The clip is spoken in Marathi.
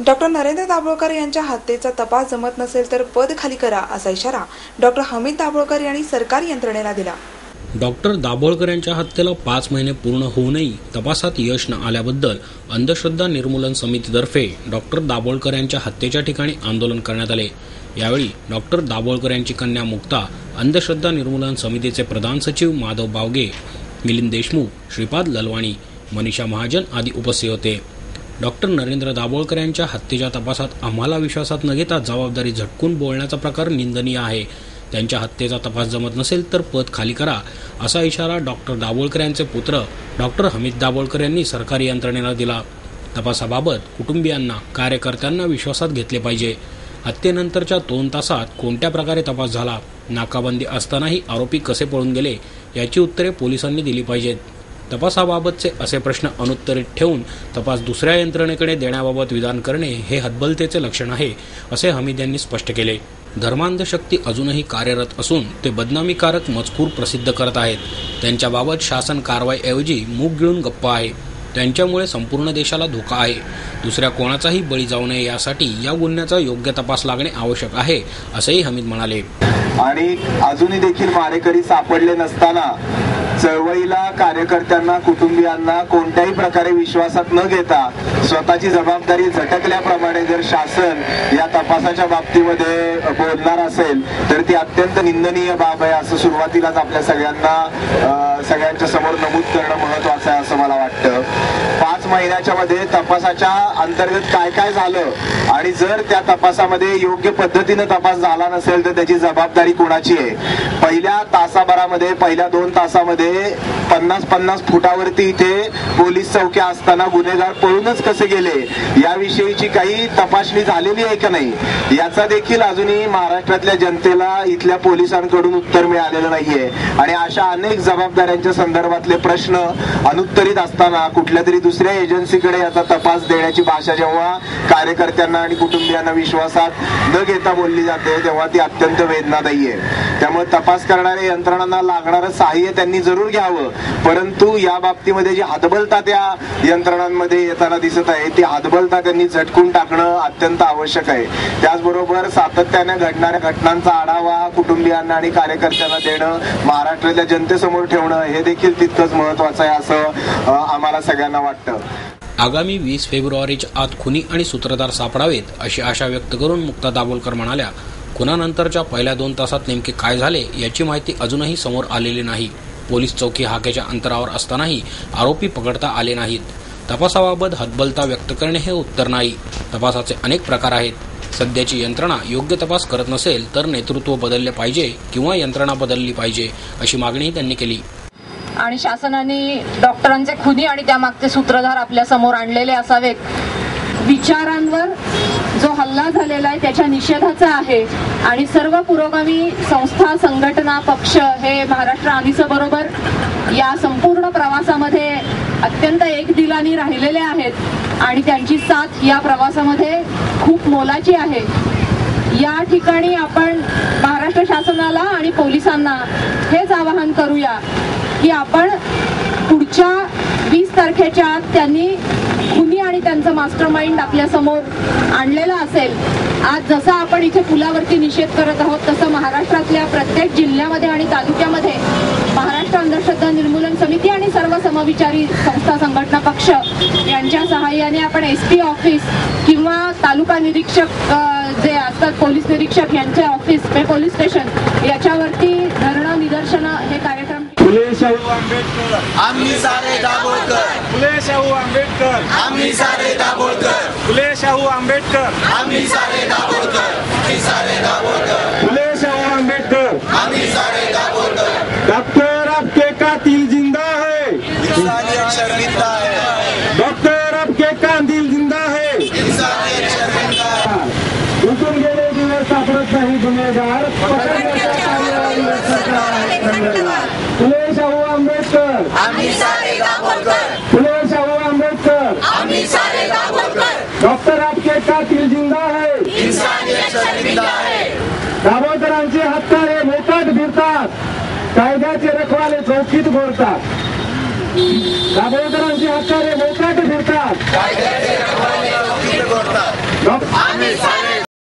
डॉक्टर नरेंद्र दाभोळकर यांच्या हत्येचा तपास जमत नसेल तर पद खाली करा असा इशारा डॉक्टर हमीद दाभोळकर यांनी सरकारी यंत्रणेला दिला. डॉक्टर दाभोळकर यांच्या हत्येला 5 महिने पूर्ण होऊनही तपासात यश न आल्याबद्दल अंधश्रद्धा निर्मूलन समितीतर्फे डॉक्टर दाभोळकर यांच्या हत्येच्या ठिकाणी आंदोलन करण्यात आले. यावेळी डॉक्टर दाभोळकर यांची कन्या मुक्ता, अंधश्रद्धा निर्मूलन समितीचे प्रधान सचिव माधव बावगे, मिलिंद देशमुख, श्रीपाद ललवाणी, मनीषा महाजन आदी उपस्थित होते. डॉक्टर नरेंद्र दाभोळकर यांच्या हत्येच्या तपासात आम्हाला विश्वासात न घेता जबाबदारी झटकून बोलण्याचा प्रकार निंदनीय आहे. त्यांच्या हत्येचा तपास जमत नसेल तर पद खाली करा असा इशारा डॉक्टर दाभोळकर यांचे पुत्र डॉक्टर हमीद दाभोळकर यांनी सरकारी यंत्रणेला दिला. तपासाबाबत कुटुंबियांना, कार्यकर्त्यांना विश्वासात घेतले पाहिजे. हत्येनंतरच्या 2 तासात कोणत्या प्रकारे तपास झाला, नाकाबंदी असतानाही आरोपी कसे पळून गेले याची उत्तरे पोलिसांनी दिली पाहिजेत. तपासाबाबतचे असे प्रश्न अनुत्तरित ठेवून तपास दुसऱ्या यंत्रणेकडे देण्याबाबत विधान करणे हे हतबलतेचे लक्षण आहे, असे हमीद यांनी स्पष्ट केले. धर्मांध शक्ती अजूनही कार्यरत असून ते बदनामीकारक मजकूर प्रसिद्ध करत आहेत. त्यांच्याबाबत शासन कारवाईऐवजी मूग गिळून गप्प आहे. त्यांच्यामुळे संपूर्ण देशाला धोका आहे. दुसऱ्या कोणाचाही बळी जाऊ नये यासाठी या गुन्ह्याचा योग्य तपास लागणे आवश्यक आहे, असेही हमीद म्हणाले. आणि अजूनही देखील मारेकरी सापडले नसताना चळवळीला, कार्यकर्त्यांना, कुटुंबियांना कोणत्याही प्रकारे विश्वासात न घेता स्वतःची जबाबदारी झटकल्याप्रमाणे जर शासन या तपासाच्या बाबतीमध्ये बोलणार असेल तर ती अत्यंत निंदनीय बाब आहे, असं सुरुवातीलाच आपल्या सगळ्यांच्या समोर नमूद करणं महत्वाचं आहे असं मला वाटतं. 5 महिन्याच्या मध्ये तपासाच्या अंतर्गत काय काय झालं आणि जर त्या तपासामध्ये योग्य पद्धतीने तपास झाला नसेल तर त्याची जबाबदारी कोणाची आहे. पहिल्या तासाभरामध्ये, पहिल्या 2 तासामध्ये 50-50 फुटावरती इथे पोलीस चौक्या असताना गुन्हेगार पळूनच कसे गेले याविषयीची काही तपासणी झालेली आहे का नाही याचा देखील अजूनही महाराष्ट्रातल्या जनतेला इथल्या पोलिसांकडून उत्तर मिळालेलं नाहीये. आणि अशा अनेक जबाबदाऱ्यांच्या संदर्भातले प्रश्न अनुत्तरित असताना कुठल्या तरी दुसऱ्या एजन्सीकडे याचा तपास देण्याची भाषा जेव्हा कार्यकर्त्यांना आणि कुटुंबियांना विश्वासात न घेता बोलली जाते तेव्हा ती अत्यंत वेदनादायी आहे. त्यामुळे तपास करणाऱ्या यंत्रणांना लागणारं सहाय्य त्यांनी जरूर घ्यावं, परंतु या बाबतीमध्ये जी हतबलता त्या यंत्रणांमध्ये येताना दिसत आहे ती हतबलता त्यांनी झटकून टाकणं अत्यंत आवश्यक आहे. त्याचबरोबर सातत्याने घडणाऱ्या घटनांचा आढावा कुटुंबियांना आणि कार्यकर्त्यांना देणं, महाराष्ट्रातल्या जनतेसमोर ठेवणं हे देखील तितकंच महत्वाचं आहे असं आम्हाला सगळ्यांना वाटतं. आगामी 20 फेब्रुवारीच्या आत खुनी आणि सूत्रधार सापडावेत अशी आशा व्यक्त करून मुक्ता दाभोळकर म्हणाल्या, खुनानंतरच्या पहिल्या 2 तासात नेमके काय झाले याची माहिती अजूनही समोर आलेली नाही. पोलीस चौकी हाकेच्या अंतरावर असतानाही आरोपी पकडता आले नाहीत. तपासाबाबत हतबलता व्यक्त करणे हे उत्तर नाही. तपासाचे अनेक प्रकार आहेत. सध्याची यंत्रणा योग्य तपास करत नसेल तर नेतृत्व बदलले पाहिजे किंवा यंत्रणा बदलली पाहिजे अशी मागणीही त्यांनी केली. आणि शासनाने डॉक्टरांचे खुनी आणि त्यामागचे सूत्रधार आपल्या समोर आणलेले असावेत. विचारांवर जो हल्ला झालेला आहे त्याच्या निषेधाचा आहे आणि सर्व पुरोगामी संस्था, संघटना, पक्ष हे महाराष्ट्र आनीसबरोबर या संपूर्ण प्रवासामध्ये अत्यंत एकदिलाने राहिलेले आहेत आणि त्यांची साथ या प्रवासामध्ये खूप मोलाची आहे. या ठिकाणी आपण महाराष्ट्र शासनाला आणि पोलिसांना हेच आवाहन करूया की आपण पुढच्या 20 तारखेच्या आत त्यांनी खुनी आणि त्यांचं मास्टरमाइंड आपल्या समोर आणलेलं असेल. आज जसा आपण इथे पुलावरती निषेध करत आहोत तसं महाराष्ट्रातल्या प्रत्येक जिल्ह्यामध्ये आणि तालुक्यामध्ये महाराष्ट्र अंधश्रद्धा निर्मूलन समिती आणि सर्व समविचारी संस्था, संघटना, पक्ष यांच्या सहाय्याने आपण SP ऑफिस किंवा तालुका निरीक्षक जे असतात, पोलीस निरीक्षक यांचे ऑफिस, पोलीस स्टेशन याच्यावरती धरणं, निदर्शनं हे कार्यक्रम. फुले शाहू आंबेडकर, आम्ही सारे दाभोळकर. फुले शाहू आंबेडकर, आम्ही सारे दाभोळकर. फुले शाहू आंबेडकर, आम्ही सारे दाभोळकर. आम्ही सारे दाभोळकर. फुले शाहू आंबेडकर, आम्ही सारे दाभोळकर. डॉक्टर आपके कातिल जिंदा है, इंसानियत शर्मिंदा है. डॉक्टर आपके कातिल जिंदा है, इंसानियत शर्मिंदा है. उठून गेले दिवस सापडत नाही गुन्हेगार, पकडण्याच्या कार्यालयाला सरकार आहे खंडगार. फुले शाहू आंबेडकर, आम्ही सारे दाभोळकर. फुले शाहू आंबेडकर, आम्ही सारे दाभोळकर. डॉक्टर आपके कातिल जिंदा है, इंसानियत शर्मिंदा है. दाभोळकरांचे हत्यारे मोकाट फिरतात, कायद्याचे रखवाले चौकीत घोरतात. दाभोळकरांचे हत्यारे मोकाट फिरतात, कायद्याचे रखवाले चौकीत घोरतात. आम्ही सारे